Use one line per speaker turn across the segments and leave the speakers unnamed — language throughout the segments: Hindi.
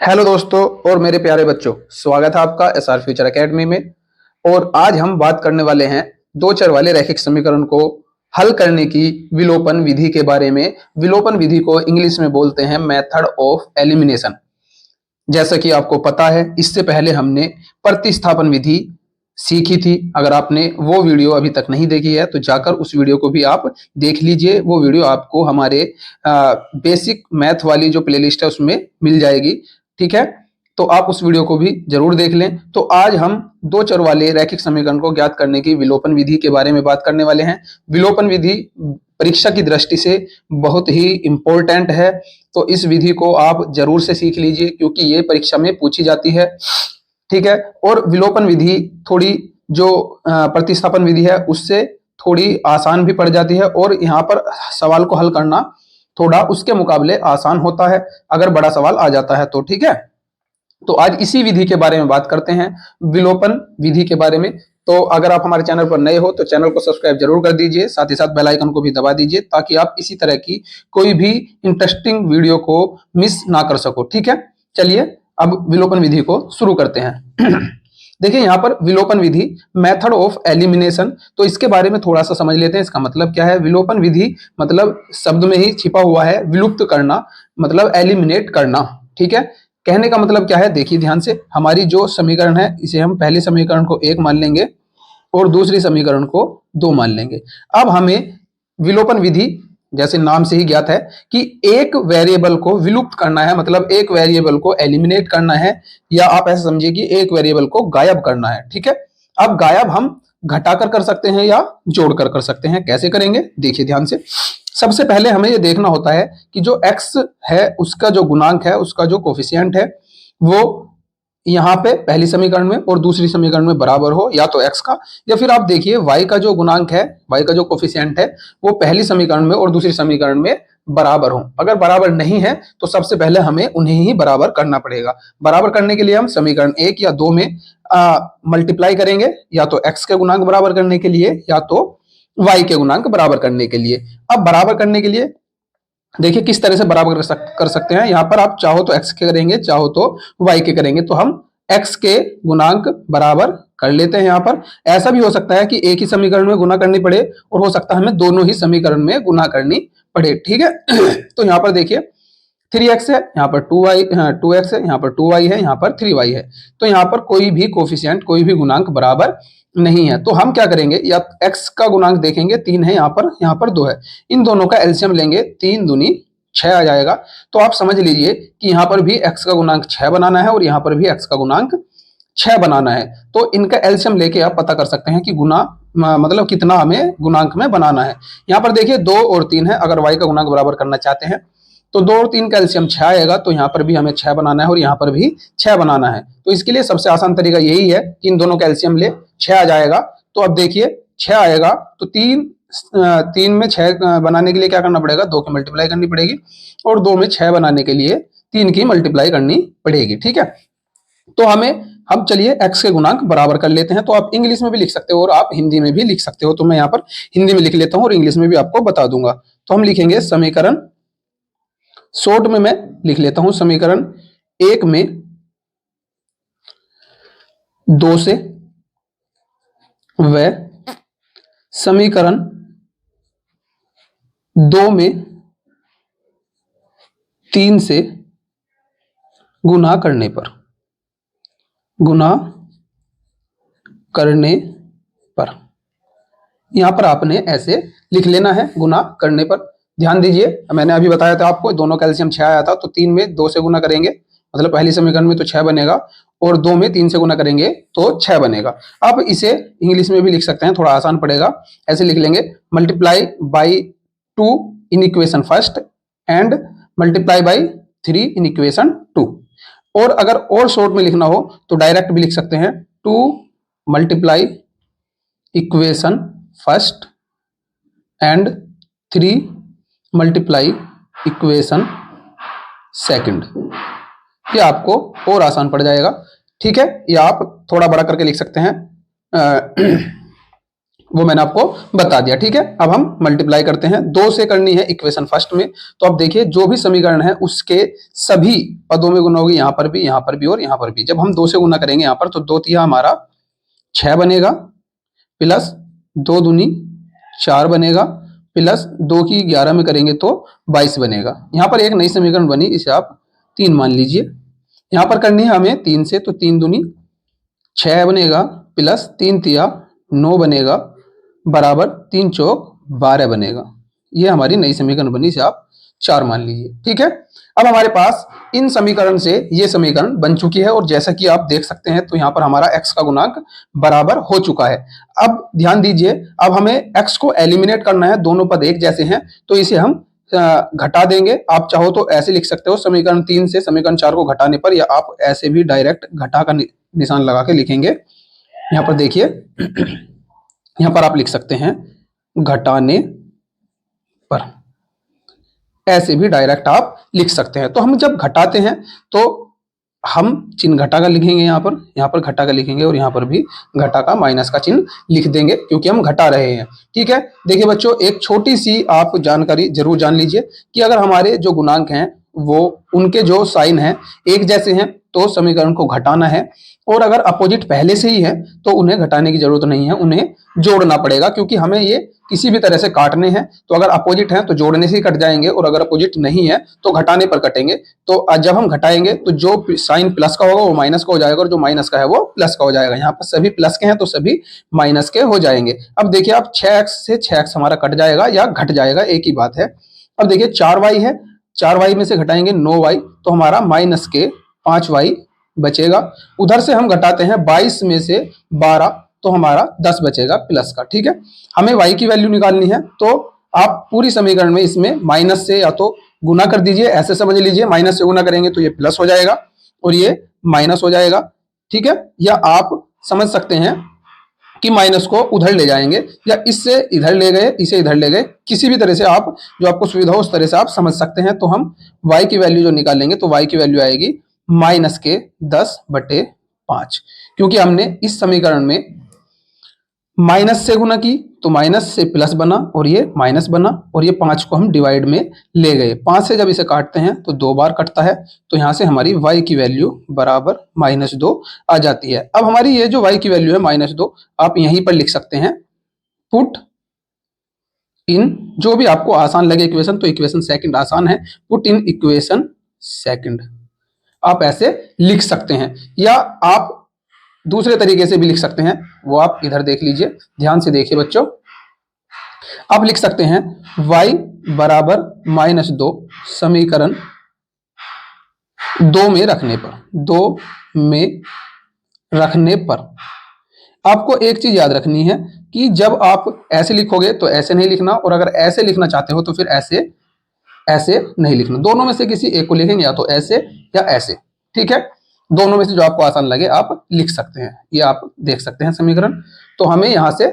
हेलो दोस्तों और मेरे प्यारे बच्चों, स्वागत है आपका एसआर फ्यूचर एकेडमी में। और आज हम बात करने वाले हैं दो चर वाले रैखिक समीकरण को हल करने की विलोपन विधि के बारे में। विलोपन विधि को इंग्लिश में बोलते हैं मेथड ऑफ एलिमिनेशन। जैसा कि आपको पता है, इससे पहले हमने प्रतिस्थापन विधि सीखी थी। अगर आपने वो वीडियो अभी तक नहीं देखी है तो जाकर उस वीडियो को भी आप देख लीजिए। वो वीडियो आपको हमारे बेसिक मैथ वाली जो प्लेलिस्ट है उसमें मिल जाएगी। ठीक है, तो आप उस वीडियो को भी जरूर देख लें। तो आज हम दो चर वाले रैखिक समीकरण को ज्ञात करने की विलोपन विधि के बारे में बात करने वाले हैं। विलोपन विधि परीक्षा की दृष्टि से बहुत ही इंपॉर्टेंट है, तो इस विधि को आप जरूर से सीख लीजिए क्योंकि ये परीक्षा में पूछी जाती है। ठीक है, और विलोपन विधि थोड़ी जो प्रतिस्थापन विधि है उससे थोड़ी आसान भी पड़ जाती है, और यहाँ पर सवाल को हल करना थोड़ा उसके मुकाबले आसान होता है अगर बड़ा सवाल आ जाता है तो। ठीक है, तो आज इसी विधि के बारे में बात करते हैं, विलोपन विधि के बारे में। तो अगर आप हमारे चैनल पर नए हो तो चैनल को सब्सक्राइब जरूर कर दीजिए, साथ ही साथ बेल आइकन को भी दबा दीजिए ताकि आप इसी तरह की कोई भी इंटरेस्टिंग वीडियो को मिस ना कर सको। ठीक है, चलिए अब विलोपन विधि को शुरू करते हैं। देखिए यहाँ पर विलोपन विधि मेथड ऑफ एलिमिनेशन, तो इसके बारे में थोड़ा सा समझ लेते हैं। इसका मतलब क्या है? विलोपन विधि मतलब शब्द में ही छिपा हुआ है, विलुप्त करना मतलब एलिमिनेट करना। ठीक है, कहने का मतलब क्या है? देखिए ध्यान से, हमारी जो समीकरण है इसे हम पहले समीकरण को 1 मान लेंगे और दूसरी समीकरण को 2 मान लेंगे। अब हमें विलोपन विधि जैसे नाम से ही ज्ञात है कि एक वेरिएबल को विलुप्त करना है, मतलब एक वेरिएबल को एलिमिनेट करना है, या आप ऐसा समझिए कि एक वेरिएबल को गायब करना है। ठीक है, अब गायब हम घटाकर कर सकते हैं या जोड़कर कर सकते हैं। कैसे करेंगे देखिए ध्यान से। सबसे पहले हमें ये देखना होता है कि जो x है उसका जो गुणांक है, उसका जो कोफिशिएंट है वो यहाँ पे पहली समीकरण में और दूसरी समीकरण में बराबर हो, या तो x का, या फिर आप देखिए y का जो गुणांक है, y का जो कोफिशिएंट है वो पहली समीकरण में और दूसरी समीकरण में बराबर हो। अगर बराबर नहीं है तो सबसे पहले हमें उन्हें ही बराबर करना पड़ेगा। बराबर करने के लिए हम समीकरण 1 या 2 में मल्टीप्लाई करेंगे, या तो x के गुणांक बराबर करने के लिए या तो y के गुणांक बराबर करने के लिए। अब बराबर करने के लिए देखिए किस तरह से बराबर कर सकते हैं। यहाँ पर आप चाहो तो x के करेंगे, चाहो तो y के करेंगे, तो हम x के गुणांक बराबर कर लेते हैं। यहाँ पर ऐसा भी हो सकता है कि एक ही समीकरण में गुना करनी पड़े और हो सकता है हमें दोनों ही समीकरण में गुना करनी पड़े। ठीक है, तो यहाँ पर देखिए 3x है, यहाँ पर 2x है, यहाँ पर 2y है, यहाँ पर 3y है। तो यहाँ पर कोई भी कोफिशिएंट, कोई भी गुणांक बराबर नहीं है। तो हम क्या करेंगे, या x का गुणांक देखेंगे 3 है, यहाँ पर 2 है, इन दोनों का एलसीएम लेंगे, 3 दूनी 6 आ जाएगा। तो आप समझ लीजिए कि यहाँ पर भी x का गुणांक 6 बनाना है और यहाँ पर भी x का गुणांक 6 बनाना है। तो इनका एलसीएम लेके आप पता कर सकते हैं कि गुना मतलब कितना हमें गुणांक में बनाना है। यहाँ पर देखिए 2 और 3 है, अगर y का गुणांक बराबर करना चाहते हैं तो 2 और 3 का एलसीएम 6 आएगा, तो यहाँ पर भी हमें 6 बनाना है और यहाँ पर भी 6 बनाना है। तो इसके लिए सबसे आसान तरीका यही है कि इन दोनों का एलसीएम ले, 6 आ जाएगा। तो अब देखिए 6 आएगा तो 3 में 6 बनाने के लिए क्या करना पड़ेगा, 2 की मल्टीप्लाई करनी पड़ेगी, और 2 में 6 बनाने के लिए 3 की मल्टीप्लाई करनी पड़ेगी। ठीक है, तो हम चलिए x के गुणांक बराबर कर लेते हैं। तो आप इंग्लिश में भी लिख सकते हो और आप हिंदी में भी लिख सकते हो, तो मैं यहाँ पर हिंदी में लिख लेता हूँ और इंग्लिश में भी आपको बता दूंगा। तो हम लिखेंगे समीकरण, शॉर्ट में मैं लिख लेता हूं, समीकरण 1 में 2 से व समीकरण 2 में 3 से गुना करने पर यहां पर आपने ऐसे लिख लेना है, गुना करने पर। ध्यान दीजिए, मैंने अभी बताया था आपको दोनों का एलसीएम 6 आया था, तो 3 में 2 से गुना करेंगे मतलब पहली समीकरण में तो 6 बनेगा, और 2 में 3 से गुना करेंगे तो 6 बनेगा। अब इसे इंग्लिश में भी लिख सकते हैं, थोड़ा आसान पड़ेगा। ऐसे लिख लेंगे, multiply by 2 in equation first and multiply by 3 in equation 2। और अगर और शॉर्ट में लिखना हो तो डायरेक्ट भी लिख सकते हैं, 2 multiply equation first and 3 multiply equation second. ये आपको और आसान पड़ जाएगा। ठीक है, या आप थोड़ा बड़ा करके लिख सकते हैं, वो मैंने आपको बता दिया। ठीक है, अब हम मल्टीप्लाई करते हैं। 2 से करनी है इक्वेशन फर्स्ट में, तो अब देखिए जो भी समीकरण है उसके सभी पदों में गुना होगी, यहाँ पर भी, यहाँ पर भी और यहाँ पर भी। जब हम 2 से गुना करेंगे यहाँ पर, तो 2 तिया हमारा 6 बनेगा, प्लस 2 दूनी 4 बनेगा, प्लस 2 की 11 में करेंगे तो 22 बनेगा। यहाँ पर एक नई समीकरण बनी, इसे आप 3 मान लीजिए। यहाँ पर करनी है हमें 3 से, तो 3 दूनी 6 बनेगा, प्लस 3 तिया 9 बनेगा, बराबर 3 चौक 12 बनेगा। ये हमारी नई समीकरण बनी, इसे आप 4 मान लीजिए। ठीक है, अब हमारे पास इन समीकरण से ये समीकरण बन चुकी है, और जैसा कि आप देख सकते हैं तो यहाँ पर हमारा x का गुणांक बराबर हो चुका है। अब ध्यान दीजिए, अब हमें x को एलिमिनेट करना है, दोनों पद एक जैसे हैं, तो इसे हम घटा देंगे। आप चाहो तो ऐसे लिख सकते हो, समीकरण 3 से समीकरण 4 को घटाने पर, या आप ऐसे भी डायरेक्ट घटा का निशान लगा के लिखेंगे। यहाँ पर देखिए, यहाँ पर आप लिख सकते हैं घटाने पर, ऐसे भी डायरेक्ट आप लिख सकते हैं। तो हम जब घटाते हैं तो हम चिन्ह घटा का लिखेंगे, यहाँ पर घटा का लिखेंगे, और यहाँ पर भी घटा का माइनस का चिन्ह लिख देंगे, क्योंकि हम घटा रहे हैं। ठीक है, देखिए बच्चों, एक छोटी सी आप जानकारी जरूर जान लीजिए कि अगर हमारे जो गुणांक हैं वो उनके जो साइन हैं एक जैसे हैं तो समीकरण को घटाना है, और अगर अपोजिट पहले से ही है तो उन्हें घटाने की जरूरत नहीं है, उन्हें जोड़ना पड़ेगा, क्योंकि हमें ये किसी भी तरह से काटने हैं। तो अगर अपोजिट है तो जोड़ने से ही कट जाएंगे, और अगर अपोजिट नहीं है तो घटाने पर कटेंगे। तो जब हम घटाएंगे तो जो साइन प्लस का होगा वो माइनस का हो जाएगा, और जो माइनस का है वो प्लस का हो जाएगा। यहाँ पर सभी प्लस के हैं तो सभी माइनस के हो जाएंगे। अब देखिए, आप 6x से 6x हमारा कट जाएगा या घट जाएगा, एक ही बात है। अब देखिए 4y है, 4y में से घटाएंगे 9y, तो हमारा माइनस के 5y बचेगा। उधर से हम घटाते हैं 22 में से 12, तो हमारा 10 बचेगा प्लस का। ठीक है, हमें y की वैल्यू निकालनी है, तो आप पूरी समीकरण में इसमें माइनस से या तो गुना कर दीजिए, ऐसे समझ लीजिए, माइनस से गुना करेंगे तो ये प्लस हो जाएगा और ये माइनस हो जाएगा। ठीक है, या आप समझ सकते हैं कि माइनस को उधर ले जाएंगे, या इससे इधर ले गए, इसे इधर ले गए, किसी भी तरह से आप, जो आपको सुविधा हो उस तरह से आप समझ सकते हैं। तो हम y की वैल्यू जो निकालेंगे तो y की वैल्यू आएगी माइनस के 10/5, क्योंकि हमने इस समीकरण में माइनस से गुना की तो माइनस से प्लस बना और ये माइनस बना, और ये 5 को हम डिवाइड में ले गए। 5 से जब इसे काटते हैं तो 2 बार कटता है, तो यहाँ से हमारी y की वैल्यू बराबर -2 आ जाती है। अब हमारी ये जो y की वैल्यू है -2, आप यहीं पर लिख सकते हैं पुट इन, जो भी आपको आसान लगे इक्वेशन, तो इक्वेशन सेकंड आसान है, पुट इन इक्वेशन सेकंड, आप ऐसे लिख सकते हैं। या आप दूसरे तरीके से भी लिख सकते हैं, वो आप इधर देख लीजिए, ध्यान से देखिए बच्चों। आप लिख सकते हैं y बराबर -2 समीकरण 2 में रखने पर, 2 में रखने पर आपको एक चीज याद रखनी है कि जब आप ऐसे लिखोगे तो ऐसे नहीं लिखना, और अगर ऐसे लिखना चाहते हो तो फिर ऐसे ऐसे नहीं लिखना। दोनों में से किसी एक को लिखेंगे, या तो ऐसे या ऐसे। ठीक है, दोनों में से जो आपको आसान लगे आप लिख सकते हैं। ये आप देख सकते हैं समीकरण। तो हमें यहां से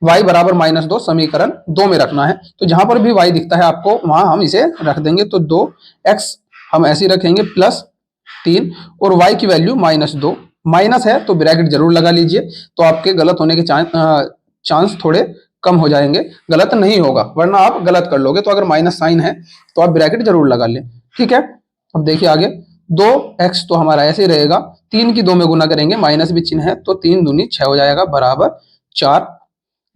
y बराबर -2 समीकरण 2 में रखना है, तो जहां पर भी y दिखता है आपको वहां हम इसे रख देंगे। तो 2x हम ऐसे ही रखेंगे प्लस 3, और y की वैल्यू -2, माइनस है तो ब्रैकेट जरूर लगा लीजिए, तो आपके गलत होने के चांस थोड़े कम हो जाएंगे। गलत नहीं होगा, वरना आप गलत कर लोगे। तो अगर माइनस साइन है तो आप ब्रैकेट जरूर लगा लें। ठीक है, अब देखिए आगे, 2x तो हमारा ऐसे ही रहेगा, 3 की 2 में गुना करेंगे, माइनस भी चिन्ह है, तो 3 दूनी 6 हो जाएगा बराबर 4।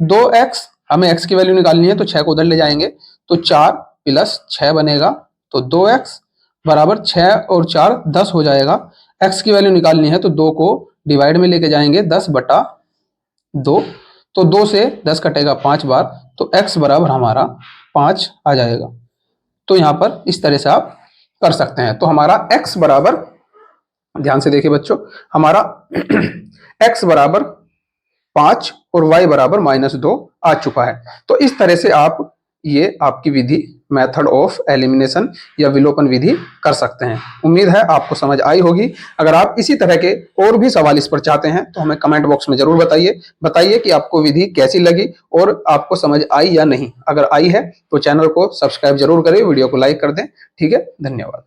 2x हमें x की वैल्यू निकालनी है, तो 6 को उधर ले जाएंगे, तो 4 प्लस 6 बनेगा, तो 2x बराबर 6 और 4 10 हो जाएगा। x की वैल्यू निकालनी है तो 2 को डिवाइड में लेके जाएंगे, 10/2, तो 2 से 10 कटेगा 5 बार, तो x बराबर हमारा 5 आ जाएगा। तो यहाँ पर इस तरह से आप कर सकते हैं। तो हमारा x बराबर, ध्यान से देखिए बच्चों, हमारा x बराबर 5 और y बराबर -2 आ चुका है। तो इस तरह से आप ये आपकी विधि, मेथड ऑफ एलिमिनेशन या विलोपन विधि कर सकते हैं। उम्मीद है आपको समझ आई होगी। अगर आप इसी तरह के और भी सवाल इस पर चाहते हैं तो हमें कमेंट बॉक्स में जरूर बताइए कि आपको विधि कैसी लगी और आपको समझ आई या नहीं। अगर आई है तो चैनल को सब्सक्राइब जरूर करें, वीडियो को लाइक कर दें। ठीक है, धन्यवाद।